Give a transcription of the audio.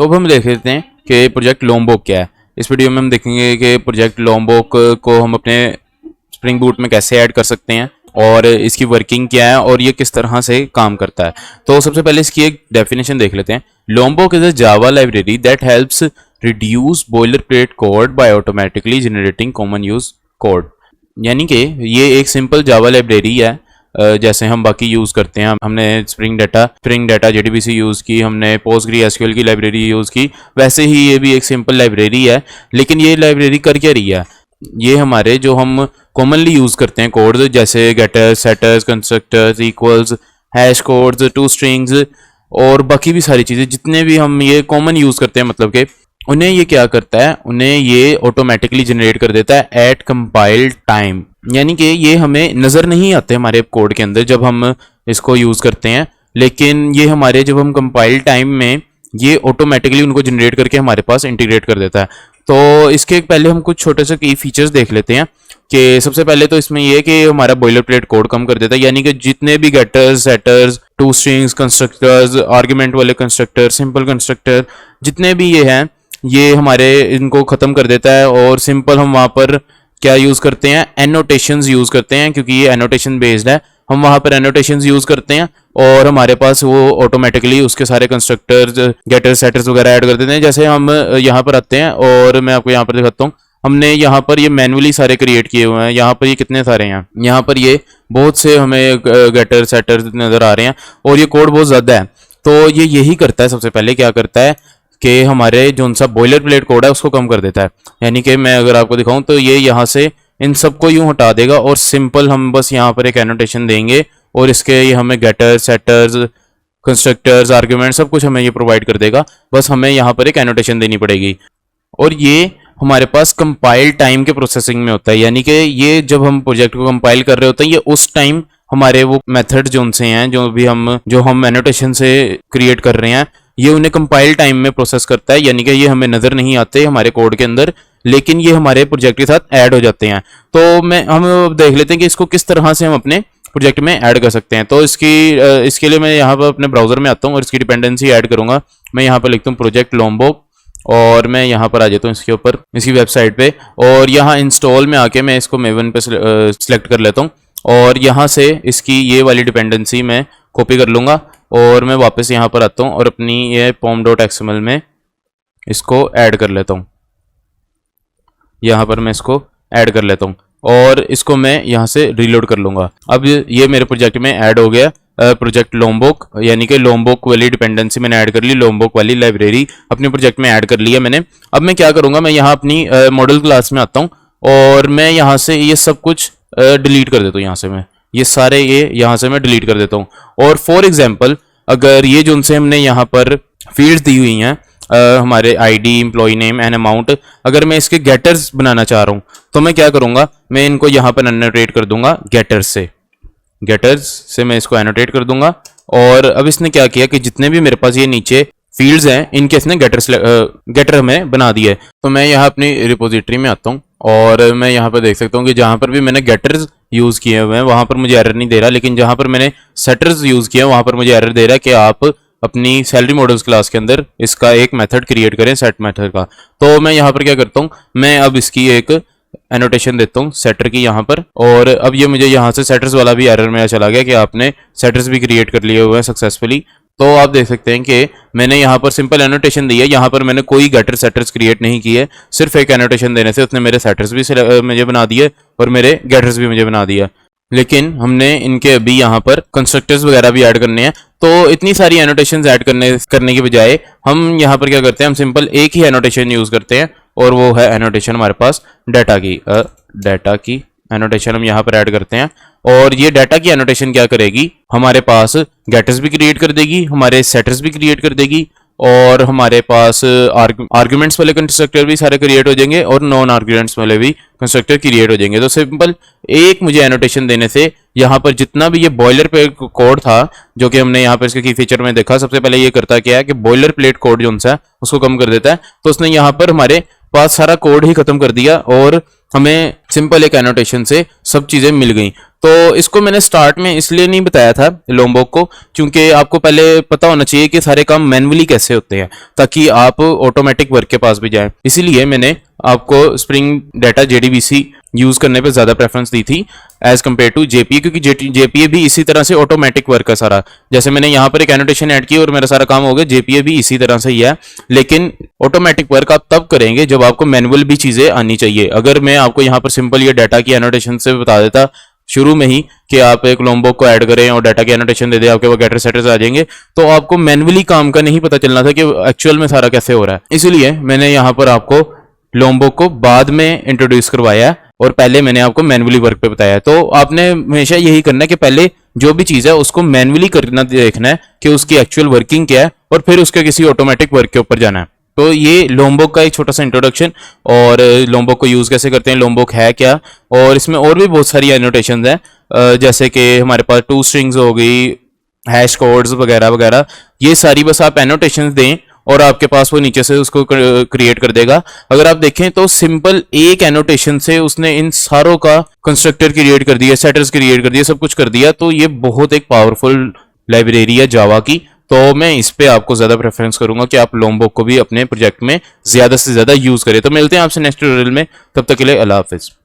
तो अब हम देख लेते हैं कि प्रोजेक्ट लोम्बोक क्या है। इस वीडियो में हम देखेंगे कि प्रोजेक्ट लोम्बोक को हम अपने स्प्रिंग बूट में कैसे ऐड कर सकते हैं और इसकी वर्किंग क्या है और ये किस तरह से काम करता है। तो सबसे पहले इसकी एक डेफिनेशन देख लेते हैं। Lombok is a Java library that helps reduce boilerplate code by automatically generating common use code. यानी कि ये एक सिंपल जावा लाइब्रेरी है, जैसे हम बाकी यूज़ करते हैं। हमने स्प्रिंग डाटा जेडीबीसी यूज़ की, हमने पोस्टग्रेसक्यूएल की लाइब्रेरी यूज़ की, वैसे ही ये भी एक सिंपल लाइब्रेरी है। लेकिन ये लाइब्रेरी कर क्या रही है, ये हमारे जो हम कॉमनली यूज़ करते हैं कोड, जैसे getters, setters, constructors, equals, hash codes, to strings और बाकी भी सारी चीज़ें जितने भी हम ये कॉमन यूज़ करते हैं, मतलब कि उन्हें ये क्या करता है, उन्हें ये ऑटोमेटिकली जनरेट कर देता है एट कंपाइल टाइम। यानी कि ये हमें नज़र नहीं आते हमारे कोड के अंदर जब हम इसको यूज़ करते हैं, लेकिन ये हमारे जब हम कंपाइल टाइम में ये ऑटोमेटिकली उनको जनरेट करके हमारे पास इंटीग्रेट कर देता है। तो इसके पहले हम कुछ छोटे से की फीचर्स देख लेते हैं कि सबसे पहले तो इसमें ये कि हमारा बॉयलर प्लेट कोड कम कर देता है। यानी कि जितने भी getters, setters, to strings, constructors, argument वाले कंस्ट्रक्टर, सिंपल कंस्ट्रक्टर, जितने भी ये हैं, ये हमारे इनको ख़त्म कर देता है। और सिंपल हम वहाँ पर क्या यूज़ करते हैं, एनोटेशंस यूज़ करते हैं, क्योंकि ये एनोटेशन बेस्ड है। हम वहाँ पर एनोटेशंस यूज़ करते हैं और हमारे पास वो ऑटोमेटिकली उसके सारे कंस्ट्रक्टर्स, गेटर्स, सेटर्स वगैरह ऐड कर देते हैं। जैसे हम यहाँ पर आते हैं और मैं आपको यहाँ पर दिखाता हूँ, हमने यहाँ पर ये मैनुअली सारे क्रिएट किए हुए हैं। यहाँ पर ये कितने सारे हैं, यहाँ पर ये बहुत से हमें गेटर सेटर्स नज़र आ रहे हैं और ये कोड बहुत ज़्यादा है। तो ये यही करता है, सबसे पहले क्या करता है कि हमारे जो सा बॉयलर प्लेट कोड है उसको कम कर देता है। यानी कि मैं अगर आपको दिखाऊं तो ये यहाँ से इन सबको यूं हटा देगा और सिंपल हम बस यहाँ पर एक एनोटेशन देंगे और इसके ये हमें गेटर, सेटर्स, कंस्ट्रक्टर्स, आर्ग्यूमेंट सब कुछ हमें ये प्रोवाइड कर देगा। बस हमें यहाँ पर एक एनोटेशन देनी पड़ेगी और ये हमारे पास कंपाइल टाइम के प्रोसेसिंग में होता है। यानी कि ये जब हम प्रोजेक्ट को कंपाइल कर रहे होते हैं, ये उस टाइम हमारे वो मेथड जो उनसे हैं, जो हम एनोटेशन से क्रिएट कर रहे हैं, ये उन्हें कंपाइल टाइम में प्रोसेस करता है। यानी कि ये हमें नज़र नहीं आते हमारे कोड के अंदर, लेकिन ये हमारे प्रोजेक्ट के साथ ऐड हो जाते हैं। तो हम देख लेते हैं कि इसको किस तरह से हम अपने प्रोजेक्ट में ऐड कर सकते हैं। तो इसके लिए मैं यहाँ पर अपने ब्राउजर में आता हूँ और इसकी डिपेंडेंसी ऐड करूँगा। मैं यहाँ पर लिखता हूँ प्रोजेक्ट लोम्बोक और मैं यहाँ पर आ जाता हूँ इसके ऊपर, इसकी वेबसाइट पे, और यहाँ इंस्टॉल में आके मैं इसको मेवन पे सिलेक्ट कर लेता हूँ और यहाँ से इसकी ये वाली डिपेंडेंसी मैं कॉपी कर लूँगा और मैं वापस यहाँ पर आता हूँ और अपनी ये pom.xml में इसको ऐड कर लेता हूँ। यहाँ पर मैं इसको ऐड कर लेता हूँ और इसको मैं यहाँ से रीलोड कर लूँगा। अब ये मेरे प्रोजेक्ट में ऐड हो गया प्रोजेक्ट लोम्बोक, यानी कि लोम्बोक वाली डिपेंडेंसी मैंने ऐड कर ली, लोम्बोक वाली लाइब्रेरी अपने प्रोजेक्ट में ऐड कर लिया मैंने। अब मैं क्या करूँगा, मैं यहाँ अपनी मॉडल क्लास में आता हूँ और मैं यहाँ से ये सब कुछ डिलीट कर देता हूँ। यहाँ से मैं ये सारे यहाँ से मैं डिलीट कर देता हूँ। और फॉर एग्जांपल अगर ये जो उनसे हमने यहाँ पर फील्ड्स दी हुई हैं, हमारे ID, employ name and amount, अगर मैं इसके गेटर्स बनाना चाह रहा हूँ तो मैं क्या करूँगा, मैं इनको यहाँ पर एनोटेट कर दूंगा गेटर्स से मैं इसको एनोटेट कर दूंगा। और अब इसने क्या किया कि जितने भी मेरे पास ये नीचे फील्ड्स हैं, इनके इसने गेटर हमें बना दिए। तो मैं यहाँ अपनी रिपोजिटरी में आता हूँ और मैं यहाँ पर देख सकता हूँ कि जहाँ पर भी मैंने गेटर्स यूज़ किए हुए हैं वहाँ पर मुझे एरर नहीं दे रहा, लेकिन जहाँ पर मैंने सेटर्स यूज़ किए हैं वहाँ पर मुझे एरर दे रहा है कि आप अपनी सैलरी मॉडल्स क्लास के अंदर इसका एक मेथड क्रिएट करें, सेट मेथड का। तो मैं यहाँ पर क्या करता हूँ, मैं अब इसकी एक एनोटेशन देता हूँ सेटर की यहाँ पर, और अब ये मुझे यहाँ से सेटर्स वाला भी एरर मेरा चला गया कि आपने सेटर्स भी क्रिएट कर लिए हुए हैं सक्सेसफुली। तो आप देख सकते हैं कि मैंने यहाँ पर सिंपल एनोटेशन दी है, यहाँ पर मैंने कोई गेटर सेटर्स क्रिएट नहीं किए, सिर्फ एक एनोटेशन देने से उसने मेरे सेटर्स भी मुझे बना दिए और मेरे गेटर्स भी मुझे बना दिया। लेकिन हमने इनके अभी यहाँ पर कंस्ट्रक्टर्स वगैरह भी ऐड करने हैं, तो इतनी सारी एनोटेशंस ऐड करने की बजाय हम यहाँ पर क्या करते हैं, हम सिंपल एक ही एनोटेशन यूज़ करते हैं और वो है एनोटेशन हमारे पास डाटा की एनोटेशन हम यहाँ पर ऐड करते हैं। और ये डाटा की एनोटेशन क्या करेगी, हमारे पास गेटर्स भी क्रिएट कर देगी, हमारे सेटर्स भी क्रिएट कर देगी और हमारे पास आर्ग्यूमेंट्स वाले कंस्ट्रक्टर भी सारे क्रिएट हो जाएंगे और नॉन आर्ग्यूमेंट्स वाले भी कंस्ट्रक्टर क्रिएट हो जाएंगे। तो सिंपल एक मुझे एनोटेशन देने से यहाँ पर जितना भी ये बॉयलर प्लेट कोड था, जो कि हमने यहाँ पर इसके की फीचर में देखा, सबसे पहले ये करता क्या है कि बॉयलर प्लेट कोड जो है उसको कम कर देता है। तो उसने यहाँ पर हमारे पास सारा कोड ही खत्म कर दिया और हमें सिंपल एक एनोटेशन से सब चीज़ें मिल गई। तो इसको मैंने स्टार्ट में इसलिए नहीं बताया था लोम्बोक को, क्योंकि आपको पहले पता होना चाहिए कि सारे काम मैन्युअली कैसे होते हैं ताकि आप ऑटोमेटिक वर्क के पास भी जाएं। इसीलिए मैंने आपको स्प्रिंग डेटा जेडीबीसी यूज करने पे ज्यादा प्रेफरेंस दी थी एज कम्पेयर टू जेपीए, क्योंकि जेपीए भी इसी तरह से ऑटोमेटिक वर्क है सारा। जैसे मैंने यहाँ पर एक एनोटेशन ऐड की और मेरा सारा काम हो गया, जेपीए भी इसी तरह से ही है। लेकिन ऑटोमेटिक वर्क आप तब करेंगे जब आपको मैनुअल भी चीजें आनी चाहिए। अगर मैं आपको यहाँ पर सिंपल ये डाटा की एनोटेशन से बता देता शुरू में ही कि आप एक लोम्बोक को ऐड करें और डाटा की एनोटेशन दे दे, आपके वो गेटर सेटर्स आ जाएंगे, तो आपको मैनुअली काम का नहीं पता चलना था कि एक्चुअल में सारा कैसे हो रहा है। इसलिए मैंने यहाँ पर आपको लोम्बोक को बाद में इंट्रोड्यूस करवाया है और पहले मैंने आपको मैनुअली वर्क पे बताया। तो आपने हमेशा यही करना है कि पहले जो भी चीज है उसको मैनुअली करना, देखना है कि उसकी एक्चुअल वर्किंग क्या है और फिर उसके किसी ऑटोमेटिक वर्क के ऊपर जाना है। तो ये लोम्बोक का एक छोटा सा इंट्रोडक्शन, और लोम्बोक को यूज कैसे करते हैं, लोम्बोक है क्या, और इसमें और भी बहुत सारी एनोटेशंस हैं, जैसे कि हमारे पास टू स्ट्रिंग्स हो गई, हैश कोड्स वगैरह वगैरह। ये सारी बस आप एनोटेशंस दें और आपके पास वो नीचे से उसको क्रिएट कर देगा। अगर आप देखें तो सिंपल एक एनोटेशन से उसने इन सारों का कंस्ट्रक्टर क्रिएट कर दिया, सेटर्स क्रिएट कर दिया, सब कुछ कर दिया। तो ये बहुत एक पावरफुल लाइब्रेरी है जावा की। तो मैं इस पे आपको ज्यादा प्रेफरेंस करूंगा कि आप लोम्बोक को भी अपने प्रोजेक्ट में ज्यादा से ज्यादा यूज करें। तो मिलते हैं आपसे नेक्स्ट ट्यूटोरियल में, तब तक के लिए अल्लाह हाफिज।